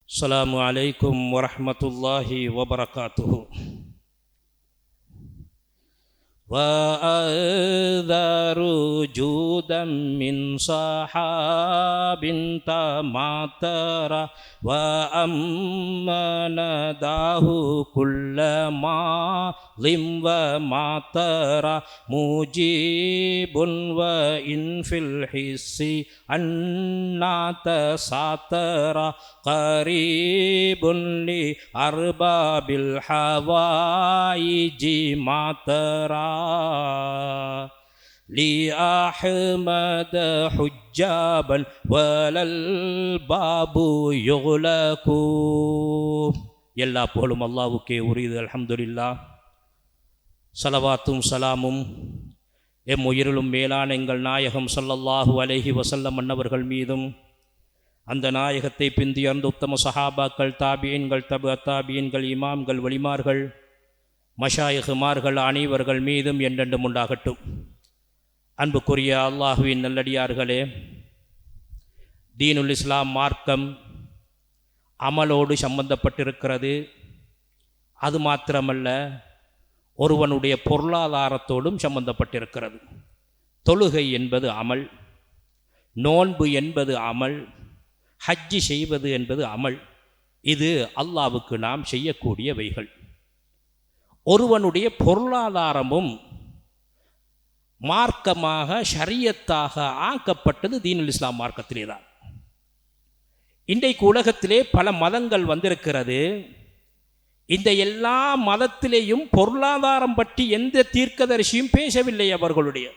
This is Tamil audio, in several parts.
السلام عليكم ورحمة الله وبركاته. وأذر جودا من صحاب تماتر وأمن داه كل ماض وماتر مجيب وإن في الحس أنا تساتر قريب لأرباب الحوائج ماترا لأحمد حجابا ولا الباب يغلق. எல்லா புகழும் அல்லாஹ்வுக்கே உரியது. அல்ஹம்துலில்லாஹ். ஸலவாத்தும் ஸலாமும் எம் உயிரிலும் மேலான எங்கள் நாயகம் ஸல்லல்லாஹு அலைஹி வஸல்லம் அன்னவர்கள் மீதும், அந்த நாயகத்தை பிந்தியர்ந்த உத்தம சஹாபாக்கள், தாபியீன்கள், தபு தாபியீன்கள், இமாம்கள், வலிமார்கள், மஷாயிஹுமார்கள் அனைவர்கள் மீதும் என்றென்றும் உண்டாகட்டும். அன்புக்குரிய அல்லாஹுவின் நல்லடியார்களே, தீனுல் இஸ்லாம் மார்க்கம் அமலோடு சம்பந்தப்பட்டிருக்கிறது. அது மாத்திரமல்ல, ஒருவனுடைய பொருளாதாரத்தோடும் சம்பந்தப்பட்டிருக்கிறது. தொழுகை என்பது அமல், நோன்பு என்பது அமல், ஹஜ்ஜி செய்வது என்பது அமல். இது அல்லாஹ்வுக்கு நாம் செய்யக்கூடியவைகள். ஒருவனுடைய பொருளாதாரமும் மார்க்கமாக ஷரியத்தாக ஆக்கப்பட்டது தீனுல் இஸ்லாம் மார்க்கத்திலே தான். இன்றைக்கு உலகத்திலே பல மதங்கள் வந்திருக்கிறது. இந்த எல்லா மதத்திலேயும் பொருளாதாரம் பற்றி எந்த தீர்க்கதரிசியும் பேசவில்லை. அவர்களுடைய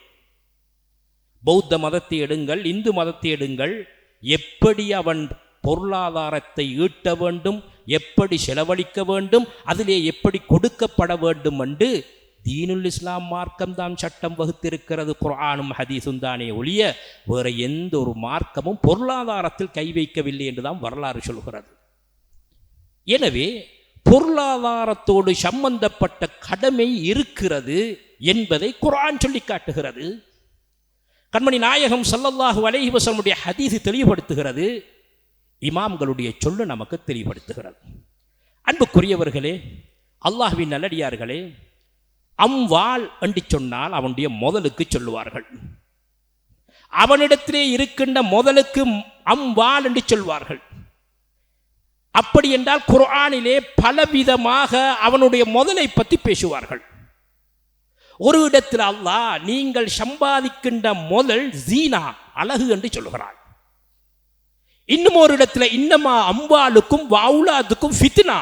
பௌத்த மதத்தை எடுங்கள், இந்து மதத்தை எடுங்கள், எப்படி அவன் பொருளாதாரத்தை ஈட்ட வேண்டும், எப்படி செலவழிக்க வேண்டும், அதிலே எப்படி கொடுக்கப்பட வேண்டும் என்று தீனுல் இஸ்லாம் மார்க்கம் தான் சட்டம் வகுத்திருக்கிறது. குர்ஆனும் ஹதீஸும் தானே ஒழிய வேறு எந்த ஒரு மார்க்கமும் பொருளாதாரத்தில் கை வைக்கவில்லை என்றுதான் வரலாறு சொல்கிறது. எனவே பொருளாதாரத்தோடு சம்பந்தப்பட்ட கடமை இருக்கிறது என்பதை குர்ஆன் சொல்லி காட்டுகிறது. கண்மணி நாயகம் ஸல்லல்லாஹு அலைஹி வஸல்லமுடைய ஹதீஸ் தெளிவுபடுத்துகிறது. இமாம்களுடைய சொல்லு நமக்கு தெளிவுபடுத்துகிறது. அன்புக்குரியவர்களே, அல்லாஹ்வின் நல்லடியார்களே, அம்வால் என்று சொன்னால் அவனுடைய முதலுக்கு சொல்லுவார்கள். அவனிடத்திலே இருக்கின்ற முதலுக்கு அம்வால் என்று சொல்வார்கள். அப்படி என்றால் குர்ஆனிலே பலவிதமாக அவனுடைய முதலை பற்றி பேசுவார்கள். ஒரு இடத்தில் அல்லாஹ் நீங்கள் சம்பாதிக்கின்ற முதல் ஜீனா, அழகு என்று சொல்கிறான். இன்னும் ஒரு இடத்துல இன்னமா அம்வாலுக்கும் வௌலாதுக்கும் ஃபித்னா,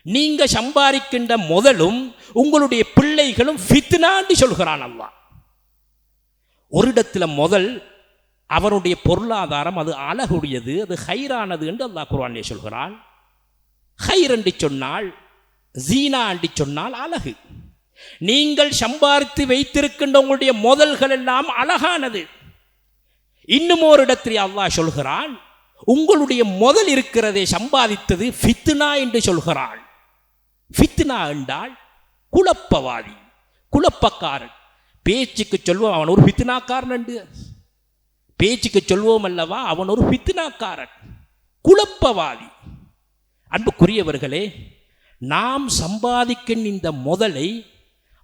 நீங்க சம்பாதிக்கின்ற முதலும் உங்களுடைய பிள்ளைகளும் ஃபித்னா என்று சொல்கிறான் அல்லாஹ். ஒரு இடத்துல முதல் அவனுடைய பொருளாதாரம் அது அழகுடையது, அது ஹைரானது என்று அல்லாஹ் குர்ஆனிலே சொல்கிறான். ஹைர் என்று சொன்னால், ஜீனா என்று சொன்னால் அழகு. நீங்கள் சம்பாதித்து வைத்திருக்கின்ற உங்களுடைய முதல்கள் எல்லாம் அழகானது. இன்னும் ஒரு இடத்தில் அல்லாஹ் சொல்கிறான், உங்களுடைய முதல் இருக்கிறதே சம்பாதித்தது ஃபித்னா என்று சொல்கிறான். ஃபித்னா என்றால் குழப்பவாதி, குழப்பக்காரன். பேச்சுக்கு சொல்வோம் அவன் ஒரு ஃபித்னாக்காரன் என்று, பேச்சுக்கு சொல்வோம் அல்லவா அவன் ஒரு ஃபித்னாக்காரன், குழப்பவாதி. அன்புக்குரியவர்களே, நாம் சம்பாதிக்கும் இந்த முதலை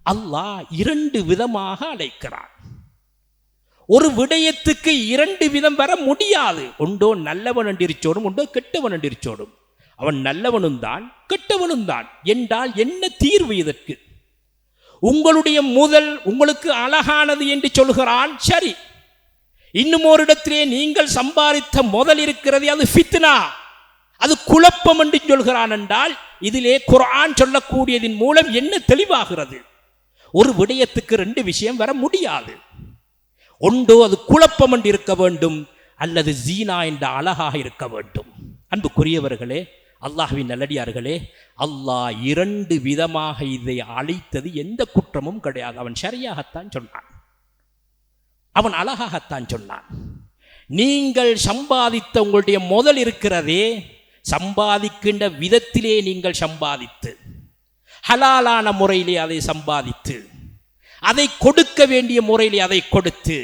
அல்லாஹ் இரண்டு விதமாக அழைக்கிறான். ஒரு விடயத்துக்கு இரண்டு விதம் வர முடியாது. ஒன்றோ நல்லவன் என்றிருச்சோடும், ஒன்றோ கெட்டவன் என்றிருச்சோடும். அவன் நல்லவனும் தான் கெட்டவனும் தான் என்றால் என்ன தீர்வு இதற்கு? உங்களுடைய முதல் உங்களுக்கு அழகானது என்று சொல்கிறான், சரி. இன்னும் ஒரு இடத்திலே நீங்கள் சம்பாதித்த முதல் இருக்கிறது அது ஃபித்னா, அது குழப்பம் என்று சொல்கிறான் என்றால் இதிலே குர்ஆன் சொல்லக்கூடியதின் மூலம் என்ன தெளிவாகிறது? ஒரு விடயத்துக்கு ரெண்டு விஷயம் வர முடியாது. ஒன்றோ அது குழப்பம் என்று இருக்க வேண்டும், அல்லது ஜீனா என்ற அழகாக இருக்க வேண்டும். அன்புக்குரியவர்களே, அல்லாஹ்வின் நல்லடியார்களே, அல்லாஹ் இரண்டு விதமாக இதை அழைத்தது எந்த குற்றமும் கிடையாது. அவன் சரியாகத்தான் சொன்னான், அவன் அழகாகத்தான் சொன்னான். நீங்கள் சம்பாதித்த உங்களுடைய முதல் இருக்கிறதே, சம்பாதிக்கின்ற விதத்திலே நீங்கள் சம்பாதித்து ஹலாலான முறையிலே அதை சம்பாதித்து, அதை கொடுக்க வேண்டிய முறையிலே அதை கொடுத்து,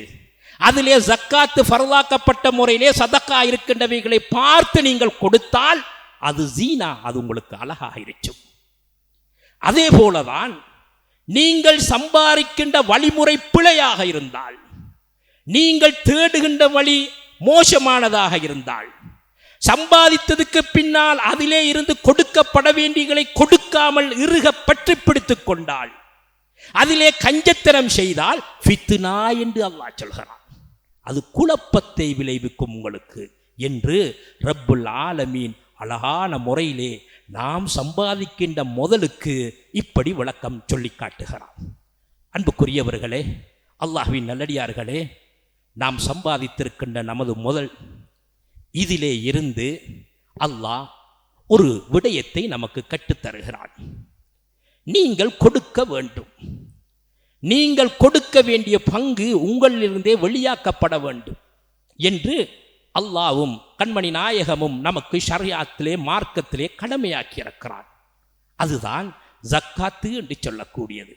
அதிலே ஜக்காத்து ஃபர்லாக்கப்பட்ட முறையிலே சதக்கா இருக்கின்றவைகளை பார்த்து நீங்கள் கொடுத்தால் அது ஜீனா, அது உங்களுக்கு அழகாக இருக்கும். அதே போலதான் நீங்கள் சம்பாதிக்கின்ற வழிமுறை பிழையாக இருந்தால், நீங்கள் தேடுகின்ற வழி மோசமானதாக இருந்தால், சம்பாதித்ததுக்கு பின்னால் அதிலே இருந்து கொடுக்கப்பட வேண்டியதை கொடுக்காமல் இறுக பற்றி பிடித்துக் கொண்டால், அதிலே கஞ்சத்தனம் செய்தால் ஃபித்னா என்று அல்லாஹ் சொல்கிறான். அது குழப்பத்தை விளைவிக்கும் உங்களுக்கு என்று ரப்புல் ஆலமீன் அழகான முறையிலே நாம் சம்பாதிக்கின்ற முதலுக்கு இப்படி விளக்கம் சொல்லி காட்டுகிறான். அன்புக்குரியவர்களே, அல்லாஹ்வின் நல்லடியார்களே, நாம் சம்பாதித்திருக்கின்ற நமது முதல் இதிலே இருந்து அல்லாஹ் ஒரு விடயத்தை நமக்கு கற்றுத்தருகிறான். நீங்கள் கொடுக்க வேண்டும். நீங்கள் கொடுக்க வேண்டிய பங்கு உங்களிலிருந்தே வெளியாக்கப்பட வேண்டும் என்று அல்லாஹ்வும் கண்மணி நாயகமும் நமக்கு ஷரியாத்திலே மார்க்கத்திலே கடமையாக்கி இருக்கிறான். அதுதான் ஜக்காத்து என்று சொல்லக்கூடியது.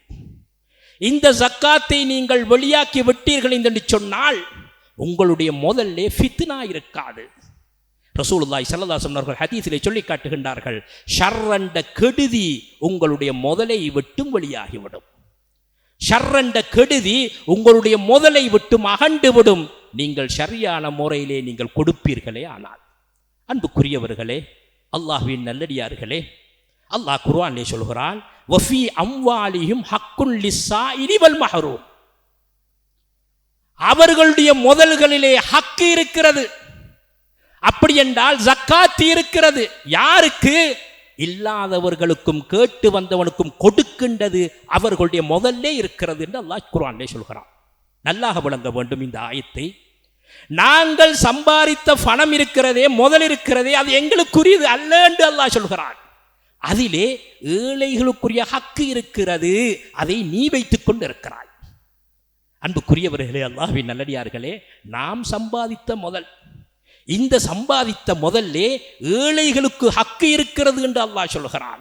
இந்த ஜக்காத்தை நீங்கள் வெளியாக்கி விட்டீர்கள் என்று சொன்னால் உங்களுடைய முதல்ல ஃபித்னா இருக்காது. ரசூலுல்லாஹி ஸல்லல்லாஹு அலைஹி வஸல்லம் ஹதீஸிலே சொல்லி காட்டுகின்றார்கள், ஷர்ரண்ட கெடுதி உங்களுடைய முதலை விட்டும் வெளியாகிவிடும். ஷர்ரண்ட கெடுதி உங்களுடைய முதலை விட்டும் அகண்டுவிடும், நீங்கள் சரியான முறையிலே நீங்கள் கொடுப்பீர்களே ஆனால். அன்புக்குரியவர்களே, அல்லாஹ்வின் நல்லடியார்களே, அல்லாஹ் குர்ஆனிலே சொல்கிறான், வஃபி அம்வாலிஹிம் ஹக்குன் லிஸ்ஸாயிலி வல் மஹ்ரூம். அவர்களுடைய முதல்களிலே ஹக்கு இருக்கிறது. அப்படி என்றால் ஜக்காத் இருக்கிறது. யாருக்கு? இல்லாதவர்களுக்கும் கேட்டு வந்தவனுக்கும் கொடுக்கின்றது அவர்களுடைய முதல்ல இருக்கிறது என்று அல்லாஹ் குர்ஆனிலே சொல்கிறான். நல்லாக விளங்க வேண்டும் இந்த ஆயத்தை. நாங்கள் சம்பாதித்த பணம் இருக்கிறதே, முதல் இருக்கிறதே, அது எங்களுக்குரியது அல்ல என்று அல்லாஹ் சொல்கிறான். அதிலே ஏழைகளுக்குரிய ஹக்கு இருக்கிறது, அதை நீ வைத்துக் கொண்டு இருக்கிறாய். அன்புக்குரியவர்களே, அல்லாஹ்வின் நல்லடியார்களே, நாம் சம்பாதித்த முதல், இந்த சம்பாதித்த முதல்லே ஏழைகளுக்கு ஹக்கு இருக்கிறது என்று அல்லாஹ் சொல்கிறான்.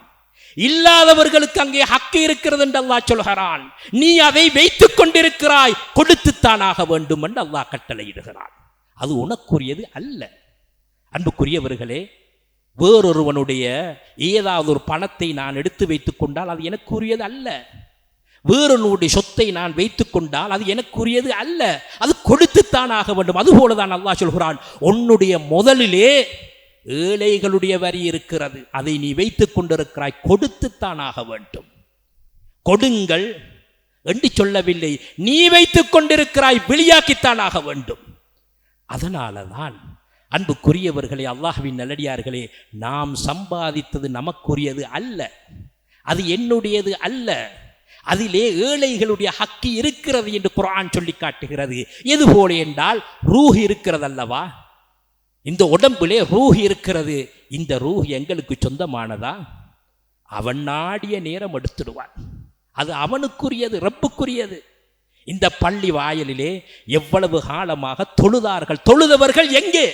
இல்லாதவர்களுக்கு அங்கே ஹக்கு இருக்கிறது என்று அல்லாஹ் சொல்கிறான். நீ அதை வைத்துக் கொண்டிருக்கிறாய், கொடுத்துத்தானாக வேண்டும் என்று அல்லாஹ் கட்டளையிடுகிறான். அது உனக்குரியது அல்ல. அன்புக்குரியவர்களே, வேறொருவனுடைய ஏதாவது ஒரு பணத்தை நான் எடுத்து வைத்துக் கொண்டால் அது எனக்குரியது அல்ல. வேறொருவனுடைய சொத்தை நான் வைத்துக் கொண்டால் அது எனக்குரியது அல்ல. அது கொடுத்துத்தானாக வேண்டும். அதுபோலதான் அல்லாஹ் சொல்கிறான், உன்னுடைய முதலிலே ஏழைகளுடைய வரி இருக்கிறது, அதை நீ வைத்துக் கொண்டிருக்கிறாய், கொடுத்துத்தானாக வேண்டும். கொடுங்கள் என்று சொல்லவில்லை, நீ வைத்துக் கொண்டிருக்கிறாய், வெளியாக்கித்தானாக வேண்டும். அதனாலதான் அன்புக்குரியவர்களே, அல்லாஹ்வின் நல்லடியார்களே, நாம் சம்பாதித்தது நமக்குரியது அல்ல, அது என்னுடையது அல்ல. அதிலே ஏழைகளுடைய ஹக்கு இருக்கிறது என்று குர்ஆன் சொல்லி காட்டுகிறது. எது போல என்றால், ரூஹ் இருக்கிறது அல்லவா, இந்த உடம்பிலே ரூஹ் இருக்கிறது. இந்த ரூஹ் எங்களுக்கு சொந்தமானதா? அவன் நாடிய நேரம் எடுத்துடுவான். அது அவனுக்குரியது, ரப்புக்குரியது. இந்த பள்ளி வாயிலிலே எவ்வளவு காலமாக தொழுதார்கள், தொழுதவர்கள் எங்கே?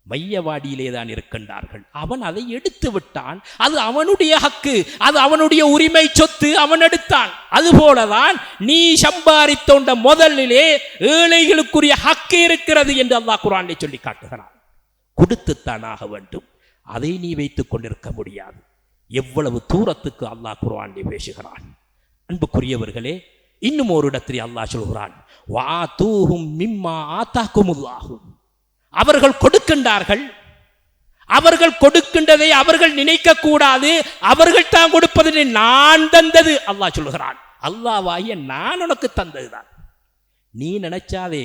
மையவாடியிலே தான் இருக்கின்றார்கள். அவன் அதை எடுத்து விட்டான், அது அவனுடைய ஹக்கு, அது அவனுடைய உரிமை சொத்து, அவன் எடுத்தான். அதுபோலதான் நீ சம்பாதித்த முதலிலே ஏழைகளுக்குரிய ஹக்கு இருக்கிறது என்று அல்லாஹ் குர்ஆனிலே சொல்லி காட்டுகிறான். கொடுத்துத்தானாக வேண்டும், அதை நீ வைத்துக் கொண்டிருக்க முடியாது. எவ்வளவு தூரத்துக்கு அல்லாஹ் குர்ஆனிலே பேசுகிறான். அன்புக்குரியவர்களே, இன்னும் ஒரு இடத்தில் அல்லாஹ் சொல்கிறான், வஆதூஹும் மிம்மா ஆதாகுமுல்லாஹு. அவர்கள் கொடுக்கின்றார்கள், அவர்கள் கொடுக்கின்றதை அவர்கள் நினைக்க கூடாது, அவர்கள் தான் கொடுப்பதை நான் தந்தது அல்லாஹ் சொல்கிறான். அல்லாஹ்வாகிய நான் உனக்கு தந்ததுதான். நீ நினைச்சாதே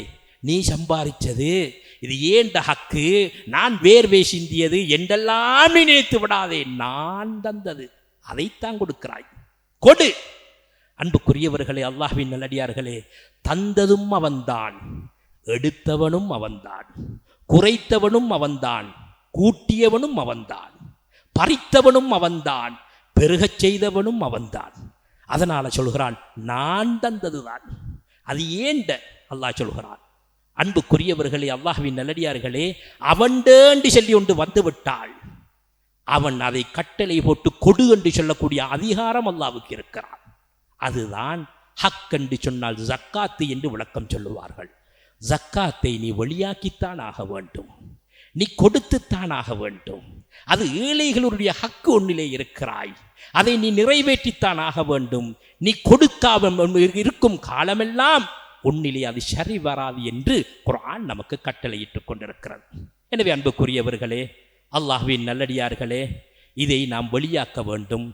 நீ சம்பாதிச்சது இது ஏண்ட ஹக்கு, நான் வேர்வை சிந்தியது என்றெல்லாம் நினைத்து விடாதே. நான் தந்தது, அதைத்தான் கொடுக்கிறாய், கொடு. அன்புக்குரியவர்களே, அல்லாஹ்வின் நல்லடியார்களே, தந்ததும் அவன்தான், எடுத்தவனும் அவன்தான், குறைத்தவனும் அவன்தான், கூட்டியவனும் அவன்தான், பறித்தவனும் அவன்தான், பெருகச் செய்தவனும் அவன்தான். அதனால சொல்கிறான், நான் தந்ததுதான், அது ஏண்ட அல்லாஹ் சொல்கிறான். அன்புக்குரியவர்களே, அல்லாஹ்வின் நல்லடியார்களே, அவன்டேண்டு சொல்லி ஒன்று வந்துவிட்டால் அவன் அதை கட்டளை போட்டு கொடு என்று சொல்லக்கூடிய அதிகாரம் அல்லாஹ்வுக்கு இருக்கிறான். அதுதான் ஹக் என்று சொன்னால் ஜக்காத்து என்று விளக்கம் சொல்லுவார்கள். ஜக்காத்தை நீ வெளியாக்கித்தான் ஆக வேண்டும், நீ கொடுத்துத்தான் ஆக வேண்டும். அது ஏழைகளுடைய ஹக்கு ஒன்றிலே இருக்கிறாய், அதை நீ நிறைவேற்றித்தான் ஆக வேண்டும். நீ கொடுக்காமல் இருக்கும் காலமெல்லாம் உன்னிலே அது சரி வராது என்று குர்ஆன் நமக்கு கட்டளையிட்டுக் கொண்டிருக்கிறது. எனவே அன்புக்குரியவர்களே, அல்லாஹ்வின் நல்லடியார்களே, இதை நாம் வெளியாக்க வேண்டும்,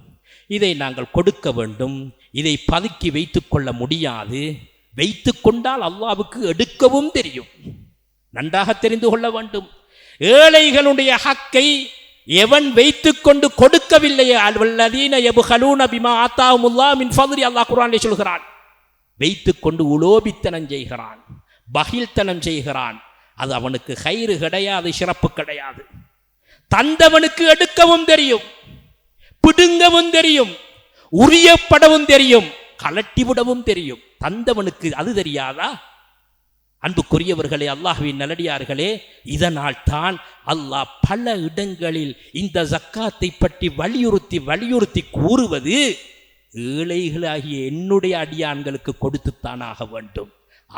இதை நாங்கள் கொடுக்க வேண்டும். இதை பதுக்கி வைத்து கொள்ள முடியாது. வைத்து கொண்டால் அல்லாஹ்வுக்கு எடுக்கவும் தெரியும், நன்றாக தெரிந்து கொள்ள வேண்டும். ஏழைகளுடைய ஹக்கை எவன் வைத்துக் கொண்டு கொடுக்கவில்லையே, அல்வல்லதீன யப்கலூன பிமா ஆத்தாஹுமுல்லாஹ் மின் ஃபத்லி, அல்லாஹ் குர்ஆனிலே சொல்கிறான். வைத்துக் கொண்டு உலோபித்தனம் செய்கிறான், பகில்தனம் செய்கிறான், அது அவனுக்கு கைறு கிடையாது, சிறப்பு கிடையாது. தந்தவனுக்கு எடுக்கவும் தெரியும், பிடுங்கவும் தெரியும், உரியப்படவும் தெரியும், கலட்டிவிடவும் தெரியும். தந்தவனுக்கு அது தெரியாதா? அன்புக்குரியவர்களே, அல்லாஹ்வின் நல்லடியார்களே, இதனால் தான் அல்லாஹ் பல இடங்களில் இந்த ஜக்காத்தை பற்றி வலியுறுத்தி கூறுவது, ஏழைகளாகிய என்னுடைய அடியான்களுக்கு கொடுத்துத்தான் ஆக வேண்டும்,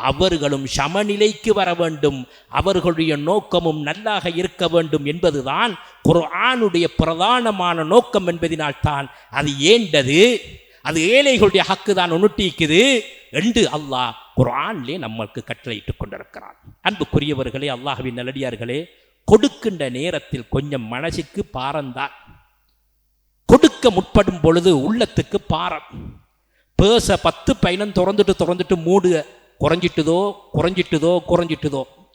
அவர்களும் சமநிலைக்கு வர வேண்டும், அவர்களுடைய நோக்கமும் நல்லாக இருக்க வேண்டும் என்பதுதான் குர்ஆனுடைய பிரதானமான நோக்கம் என்பதனால் தான் அது ஏண்டது, அது ஏழைகளுடைய ஹக்கு தான் ஒன்றுட்டிக்குது என்று அல்லாஹ் குர்ஆனிலே நமக்கு கட்டளையிட்டுக் கொண்டிருக்கிறான். அன்புக்குரியவர்களே, அல்லாஹ்வின் நல்லடியார்களே, கொடுக்கின்ற நேரத்தில் கொஞ்சம் மனசுக்கு பாரம்தான். கொடுக்க முற்படும் பொழுது உள்ளத்துக்கு பாரம். பேச 10 பயணம் திறந்துட்டு மூடு குறைஞ்சிட்டுதோ,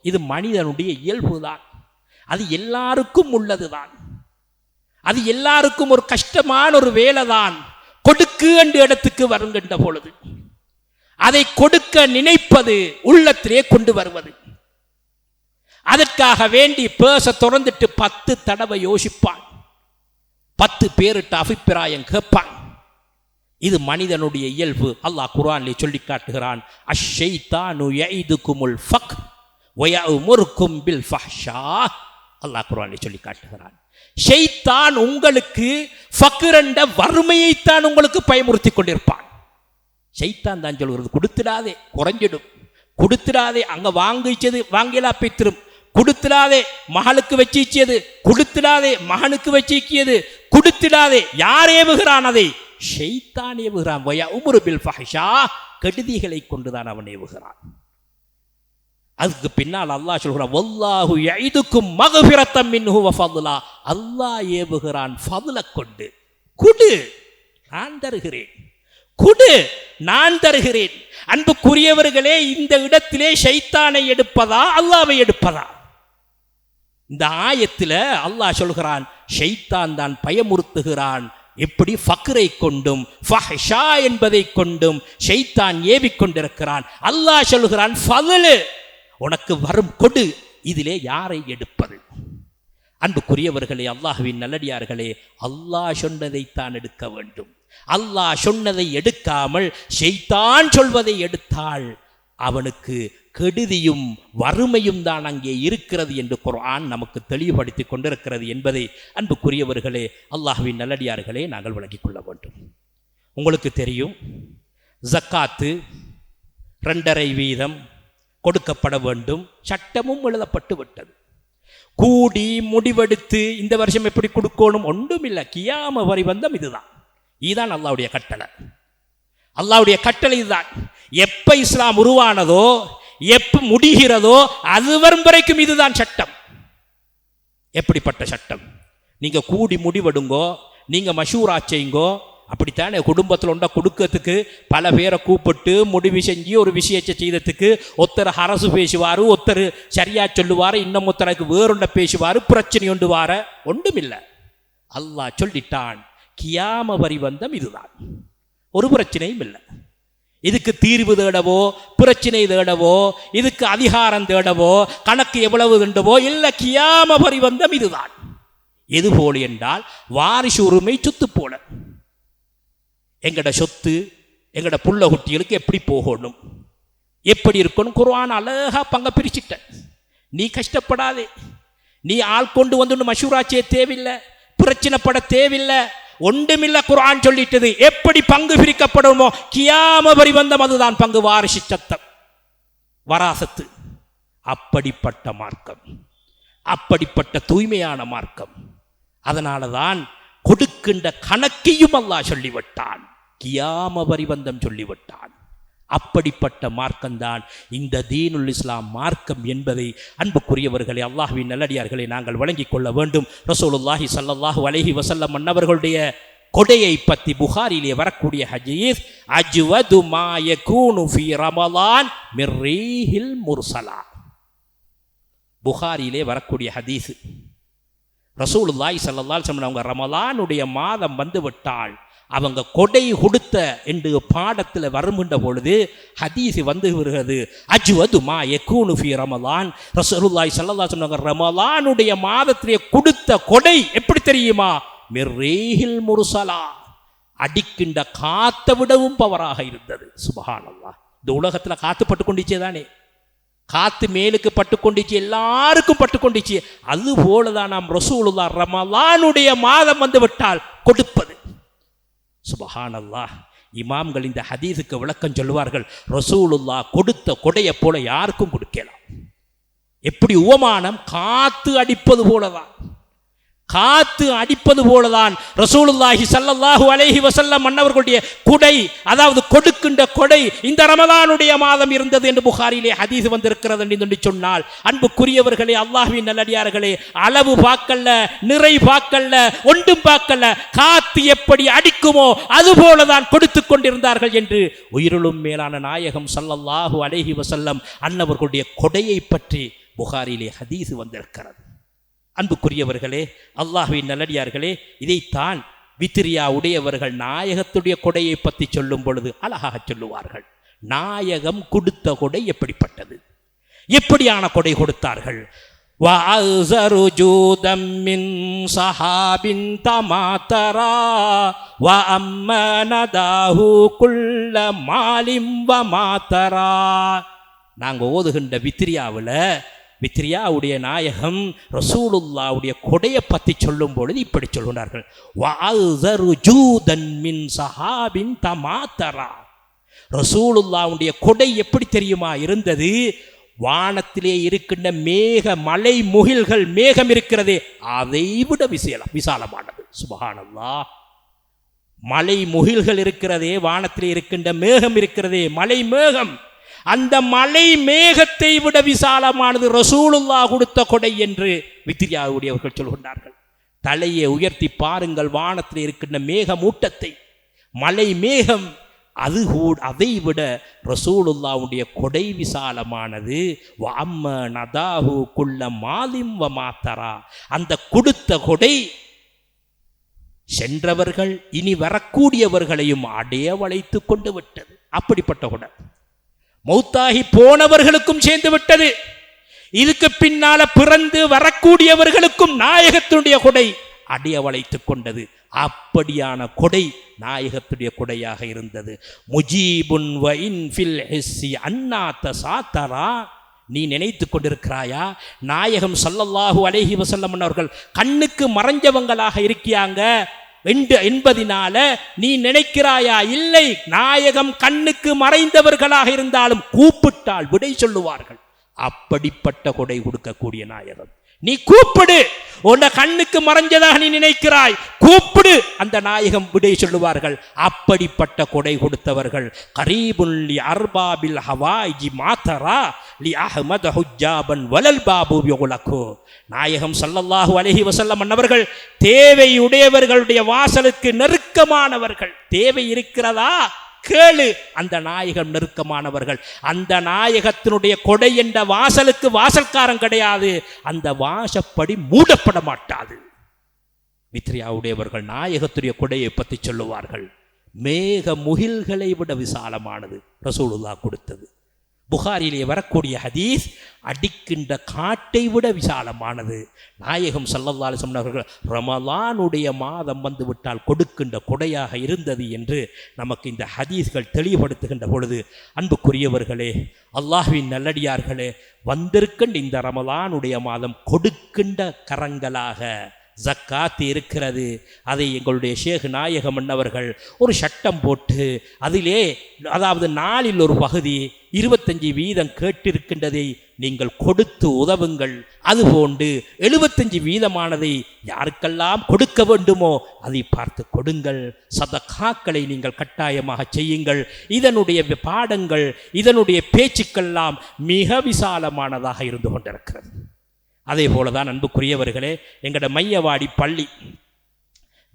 இது மனிதனுடைய இயல்பு தான். அது எல்லாருக்கும் உள்ளதுதான். அது எல்லாருக்கும் ஒரு கஷ்டமான ஒரு வேலை தான். கொடுக்கு என்ற இடத்துக்கு வருகின்ற பொழுது அதை கொடுக்க நினைப்பது, உள்ளத்திலே கொண்டு வருவது. அதற்காக வேண்டி பேச திறந்துட்டு 10 தடவை யோசிப்பான், 10 பேரிட்ட அபிப்பிராயம் கேட்பான். இது மனிதனுடைய இயல்பு. அல்லாஹ் குர்ஆனிலே சொல்லி காட்டுகிறான், அஷ்ஷைத்தானு யஇதுகுமுல் ஃபக்ர் வ யஅமுருக்கும் பில் ஃபஹ்ஷா. அல்லாஹ் குர்ஆனிலே சொல்லி காட்டுகிறான், ஷைத்தான் உங்களுக்கு ஃபக்ர் என்ற வறுமையைத்தான் உங்களுக்கு பயமுறுத்தி கொண்டிருப்பான். ஷைத்தான் தான் சொல்கிறது, கொடுத்துடாதே, குறைஞ்சிடும், கொடுத்துடாதே, அங்க வாங்கிலா பெற்றிரும், கொடுத்துடாதே, மகளுக்கு வச்சிச்சது, கொடுத்துடாதே, மகனுக்கு வச்சிக்கியது, கொடுத்துடாதே. யார் ஏவுகிறான்? அதை ஷைத்தான் ஏவுகிறான். வயஉமுரு பில் ஃபஹ்ஷா, கெடுதிகளை கொண்டுதான் அவன் ஏவுகிறான். அதுக்கு பின்னால் அல்லாஹ் சொல்கிறான், வல்லாஹு யஇதுக்கும் மக்ஃபிரத்தம் மின்ஹு வ ஃபத்லா. அல்லாஹ் ஏவுகிறான் ஃபத்ல கொண்டு. குடு, நான் தருகிறேன், குடு, நான் தருகிறேன். அன்புக்குரியவர்களே, இந்த இடத்திலே ஷைத்தானை எடுப்பதா அல்லாஹ்வை எடுப்பதா? இந்த ஆயத்தில் அல்லாஹ் சொல்கிறான், ஷைத்தான் தான் பயமுறுத்துகிறான். எப்படி? ஃபக்ரை கொண்டும் ஃபஹ்ஷா என்பதை கொண்டும் ஷைத்தான் ஏவிக்கொண்டிருக்கிறான். அல்லாஹ் சொல்கிறான், ஃபத்லு, உனக்கு வரும் கொடு. இதிலே யாரை எடுப்பது? அன்புக்குரியவர்களே, அல்லாஹ்வின் நல்லடியார்களே, அல்லாஹ் சொன்னதைத்தான் எடுக்க வேண்டும். அல்லாஹ் சொன்னதை எடுக்காமல் ஷைத்தான் சொல்வதை எடுத்தால் அவனுக்கு கெடுதியும் வறுமையும் தான் அங்கே இருக்கிறது என்று குர்ஆன் நமக்கு தெளிவுபடுத்தி கொண்டிருக்கிறது என்பதை அன்புக்குரியவர்களே, அல்லாஹ்வின் நல்லடியார்களே, நாங்கள் விளங்கிக் கொள்ள வேண்டும். உங்களுக்கு தெரியும், ஜக்காத்து 2.5% கொடுக்கப்பட வேண்டும், சட்டமும் எழுதப்பட்டு விட்டது. கூடி முடிவெடுத்து இந்த வருஷம் எப்படி கொடுக்கணும் ஒன்றும் இல்லை. கியாம வரைபந்தம் இதுதான். இதுதான் அல்லாஹ்வுடைய கட்டளை. அல்லாஹ்வுடைய கட்டளை இதுதான். எப்ப இஸ்லாம் உருவானதோ, எப்ப முடிகிறதோ, அது வரும் வரைக்கும் இதுதான் சட்டம். எப்படிப்பட்ட சட்டம்? நீங்க கூடி முடிவெடுங்கோ, நீங்க மஷூரா செய்யுங்கோ. அப்படித்தானே குடும்பத்தில் ஒன்றா கொடுக்கறதுக்கு பல பேரை கூப்பிட்டு முடிவு செஞ்சு ஒரு விஷயத்தை செய்ததுக்கு ஒருத்தர் அரசு பேசுவார், ஒருத்தர் சரியா சொல்லுவார், இன்னும் ஒருத்தருக்கு வேறொண்ட பேசுவார், பிரச்சனை ஒன்று வார ஒன்றும் இல்லை. அல்லாஹ் சொல்லிட்டான், கியாம வரைபந்தம் இதுதான். ஒரு பிரச்சனையும் இல்லை. இதுக்கு தீர்வு தேடவோ, பிரச்சனை தேடவோ, இதுக்கு அதிகாரம் தேடவோ, கணக்கு எவ்வளவு தேடவோ இல்லை. கியாம வரைபந்தம் இதுதான். எது போல என்றால், வாரிசு உரிமை சொத்து போல. எங்கட சொத்து எங்கட புள்ள குட்டிகளுக்கு எப்படி போகணும், எப்படி இருக்கணும், குர்ஆன் அழகா பங்க பிரிச்சுட்ட. நீ கஷ்டப்படாதே, நீ ஆள் கொண்டு வந்து மஷூராச்சே தேவையில்லை, பிரச்சனைப்பட தேவையில்லை, ஒன்றுமில்லை. குர்ஆன் சொல்லிட்டது எப்படி பங்கு பிரிக்கப்படுமோ, கியாம வரைபந்தம் அதுதான் பங்கு. வாரிசு சத்தம், வராசத்து அப்படிப்பட்ட மார்க்கம், அப்படிப்பட்ட தூய்மையான மார்க்கம். அதனால தான் கொடுக்கின்ற கணக்கையும் அல்லாஹ் சொல்லிவிட்டான், கியாம பரிபந்தம் சொல்லிவிட்டான். அப்படிப்பட்ட மார்க்கம்தான் இந்த தீனுல் இஸ்லாம் மார்க்கம் என்பதை அன்புக்குரியவர்களே, அல்லாஹ்வின் நல்லடியார்களை நாங்கள் வழங்கிக் கொள்ள வேண்டும். ரசூலுல்லாஹி ஸல்லல்லாஹு அலைஹி வஸல்லம் அன்னவர்களுடைய கொடையை பற்றி புகாரிலே வரக்கூடிய ஹதீஸ், அஜ்வது மா யகூனு ஃபீ ரமலான் மிர் ரீஹில் முர்சலா. புகாரிலே வரக்கூடிய ஹதீஸ், ரசூலுல்லாஹி ஸல்லல்லாஹு அலைஹி வஸல்லம் அவங்க ரமலானுடைய மாதம் வந்து விட்டால் அவங்க கொடை கொடுத்த என்று பாடத்தில் வருகின்ற பொழுது ஹதீஸ் வந்து வருகிறது, அஜ்வது மா யகூனு ஃபீ ரமலான். ரசூலுல்லாஹி ஸல்லல்லாஹு அலைஹி வஸல்லம் ரமலானுடைய மாதத்திலே கொடுத்த கொடை எப்படி தெரியுமா? மிர் ரீஹில் முர்சலா, அடிக்கின்ற காத்தை விடவும் பவராக இருந்தது. சுப்ஹானல்லாஹ். இந்த உலகத்தில் காத்து பட்டு கொண்டிச்சே தானே, காத்து மேலுக்கு பட்டு கொண்டிச்சு, எல்லாருக்கும் பட்டு கொண்டிச்சு. அது போலதான் நாம் ரசூலுல்லாஹ் ரமலானுடைய மாதம் வந்து விட்டால் கொடுப்பது. சுப்ஹானல்லாஹ். இமாம்கள் இந்த ஹதீஸுக்கு விளக்கம் சொல்லுவார்கள், ரசூலுல்லாஹ் கொடுத்த கொடையை போல யாருக்கும் கொடுக்கலாம். எப்படி உவமானம்? காத்து அடிப்பது போலதான், காத்து அடிப்பது போலதான் ரசூலுல்லாஹி ஸல்லல்லாஹு அலைஹி வஸல்லம் அன்னவர்களுடைய கொடை, அதாவது கொடுக்கின்ற கொடை இந்த ரமலானுடைய மாதம் இருந்தது என்று புகாரிலே ஹதீஸ் வந்திருக்கிறது என்று சொன்னால், அன்புக்குரியவர்களே, அல்லாஹ்வின் நல்லடியார்களே, அளவு பார்க்கல, நிறை பார்க்கல, ஒன்றும் பார்க்கல, காத்து எப்படி அடிக்குமோ அது போலதான் கொடுத்து கொண்டிருந்தார்கள் என்று உயிரிலும் மேலான நாயகம் ஸல்லல்லாஹு அலைஹி வஸல்லம் அன்னவர்களுடைய கொடையை பற்றி புகாரிலே ஹதீஸ் வந்திருக்கிறது. அன்புக்குரியவர்களே, அல்லாஹ்வின் நல்லடியார்களே, இதைத்தான் வித்ரியா உடையவர்கள் நாயகத்துடைய கொடையை பற்றி சொல்லும் பொழுது அழகாக சொல்லுவார்கள். நாயகம் கொடுத்த கொடை எப்படிப்பட்டது, எப்படியான கொடை கொடுத்தார்கள்? வஅஸரு ஜூதம் மின் ஸஹாபின் தமாதரா வஅம்மனதாஹு குல்ல மாலிம் வமாதரா. நாங்கள் ஓதுகின்ற வித்ரியாவுடைய நாயகம் ரசூலுல்லாவுடைய கொடையை பற்றி சொல்லும் பொழுது இப்படி சொல்கிறார்கள், வஅஸரு ஜூதன் மின் ஸஹாபின் தமாதரா. ரசூலுல்லாவுடைய கொடை எப்படி தெரியுமா இருந்தது? வானத்திலே இருக்கின்ற மேக மலை முகில்கள், மேகம் இருக்கிறதே அதை விட விசாலமானது. சுப்ஹானல்லாஹ். மலை முகில்கள் இருக்கிறதே, வானத்திலே இருக்கின்ற மேகம் இருக்கிறதே, மலை மேகம், அந்த மலை மேகத்தை விட விசாலமானது ரசூலுல்லாஹ் கொடுத்த கொடை என்று வித்ரியாவுடையவர்கள் சொல்கின்றார்கள். தலையை உயர்த்தி பாருங்கள், வானத்தில் இருக்கின்ற மேகமூட்டத்தை, மலை மேகம், அதை விட ரசூலுல்லாஹ்வுடைய கொடை விசாலமானது. வஅம்மனதாஹு குல்ல மாலிம் வமாதரா. அந்த கொடுத்த கொடை சென்றவர்கள் இனி வரக்கூடியவர்களையும் அடைய வளைத்து கொண்டு விட்டது. அப்படிப்பட்ட கொடை மௌத்தாகி போனவர்களுக்கும் சேர்ந்து விட்டது. இதுக்கு பின்னால பிறந்து வரக்கூடியவர்களுக்கும் நாயகத்தினுடைய கொடை அடைய வளைத்துக் கொண்டது. அப்படியான கொடை நாயகத்துடைய கொடையாக இருந்தது. முஜீபுன் வ இன் ஃபில் ஹிஸ்ஸி அன்னா தசாதரா. நீ நினைத்து கொண்டிருக்கிறாயா நாயகம் ஸல்லல்லாஹு அலைஹி வஸல்லம் அவர்கள் கண்ணுக்கு மறைஞ்சவங்களாக இருக்கியாங்க என்பதினால நீ நினைக்கிறாயா? இல்லை, நாயகம் கண்ணுக்கு மறைந்தவர்களாக இருந்தாலும் கூப்பிட்டால் விடை சொல்லுவார்கள். அப்படிப்பட்ட கொடை கொடுக்கக்கூடிய நாயகம். நீ கூப்பிடு, உன்னை கண்ணுக்கு மறைஞ்சதாக நீ நினைக்கிறாய், கூப்பிடு, அந்த நாயகம் விடை சொல்லுவார்கள். அப்படிப்பட்ட கொடை கொடுத்தவர்கள். கரீபுல் லி அர்பாபில் ஹவாயிஜி மாதரா லி அஹ்மத் ஹுஜ்ஜாபன் வலல் பாபு யுலகு. நாயகம் ஸல்லல்லாஹு அலைஹி வஸல்லம் அன்னவர்கள் தேவை உடையவர்களுடைய வாசலுக்கு நெருக்கமானவர்கள். தேவை இருக்கிறதா கேளு, அந்த நாயகம் நெருக்கமானவர்கள். அந்த நாயகத்தினுடைய கொடை என்ற வாசலுக்கு வாசல்காரன் கிடையாது, அந்த வாசப்படி மூடப்பட மாட்டாது. வித்ரியாவுடையவர்கள் நாயகத்துடைய கொடையை பற்றி சொல்லுவார்கள். மேக முகில்களை விட விசாலமானது ரசூலுல்லாஹ் கொடுத்தது. புகாரிலே வரக்கூடிய ஹதீஸ், அடிக்கின்ற காட்டை விட விசாலமானது. நாயகம் ஸல்லல்லாஹு அலைஹி வஸல்லம் அவர்கள் ரமலானுடைய மாதம் வந்துவிட்டால் கொடுக்கின்ற கொடையாக இருந்தது என்று நமக்கு இந்த ஹதீஸ்கள் தெளிவுபடுத்துகின்ற பொழுது, அன்புக்குரியவர்களே, அல்லாஹ்வின் நல்லடியார்களே, வந்திருக்கின்ற இந்த ரமலானுடைய மாதம் கொடுக்கின்ற கரங்களாக ஜக்காத் இருக்கிறது. அதை எங்களுடைய ஷேக் நாயகம் அன்னவர்கள் ஒரு சட்டம் போட்டு அதிலே அதாவது 4இல் ஒரு பகுதி 25% கேட்டிருக்கின்றதை நீங்கள் கொடுத்து உதவுங்கள். அதுபோன்று 75% யாருக்கெல்லாம் கொடுக்க வேண்டுமோ அதை பார்த்து கொடுங்கள். சதகாக்களை நீங்கள் கட்டாயமாக செய்யுங்கள். இதனுடைய பாடங்கள் இதனுடைய பேச்சுக்கெல்லாம் மிக விசாலமானதாக இருந்து கொண்டிருக்கிறது. அதே போலதான் அன்புக்குரியவர்களே, எங்களோட மையவாடி பள்ளி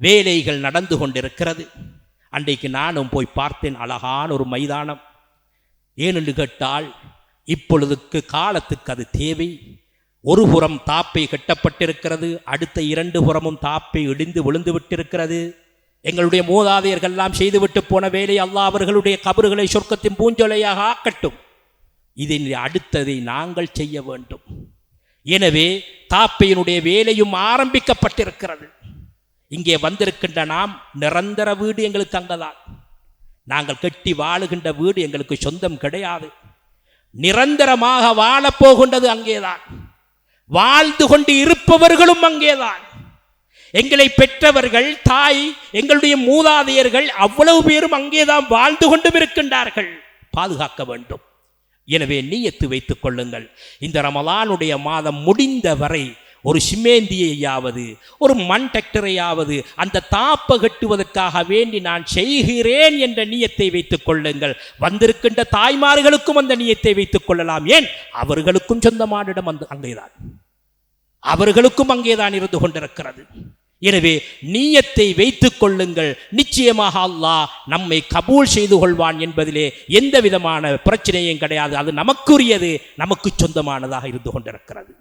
வேலைகள் நடந்து கொண்டிருக்கிறது. அன்றைக்கு நானும் போய் பார்த்தேன். அழகான ஒரு மைதானம். ஏனென்று கேட்டால் இப்பொழுதுக்கு காலத்துக்கு அது தேவை. ஒரு புறம் தாப்பை கட்டப்பட்டிருக்கிறது, அடுத்த 2 புறமும் தாப்பை இடிந்து விழுந்து விட்டிருக்கிறது. எங்களுடைய மூதாதையர்கள் எல்லாம் செய்துவிட்டு போன வேலை அல்லாஹ் அவர்களுடைய கபறுகளை சொர்க்கத்தின் பூஞ்சொலையாக ஆக்கட்டும். இதன் அடுத்ததை நாங்கள் செய்ய வேண்டும். எனவே தாப்பையினுடைய வேலையும் ஆரம்பிக்கப்பட்டிருக்கிறது. இங்கே வந்திருக்கின்ற நாம் நிரந்தர வீடு எங்களுக்கு அங்கதான். நாங்கள் கட்டி வாழுகின்ற வீடு எங்களுக்கு சொந்தம் கிடையாது. நிரந்தரமாக வாழப்போகின்றது அங்கேதான். வாழ்ந்து கொண்டு இருப்பவர்களும் அங்கேதான். எங்களை பெற்றவர்கள், தாய், எங்களுடைய மூதாதையர்கள் அவ்வளவு பேரும் அங்கேதான் வாழ்ந்து கொண்டும் இருக்கின்றார்கள். பாதுகாக்க வேண்டும். எனவே நீயத்து வைத்துக் கொள்ளுங்கள். இந்த ரமலானுடைய மாதம் முடிந்த வரை ஒரு சிமேந்தியையாவது ஒரு மண் டிராக்டரையாவது அந்த தாப்ப கட்டுவதற்காக வேண்டி நான் செய்கிறேன் என்ற நீயத்தை வைத்துக் கொள்ளுங்கள். வந்திருக்கின்ற தாய்மார்களுக்கும் அந்த நீயத்தை வைத்துக் கொள்ளலாம். ஏன், அவர்களுக்கும் சொந்தமான இடம் அங்கேதான், அவர்களுக்கும் அங்கேதான் இருந்து கொண்டிருக்கிறது. எனவே நீயத்தை வைத்துக் கொள்ளுங்கள். நிச்சயமாக அல்லாஹ் நம்மை கபூல் செய்து கொள்வான் என்பதிலே எந்த விதமான பிரச்சனையும் கிடையாது. அது நமக்குரியது, நமக்கு சொந்தமானதாக இருந்து கொண்டிருக்கிறது.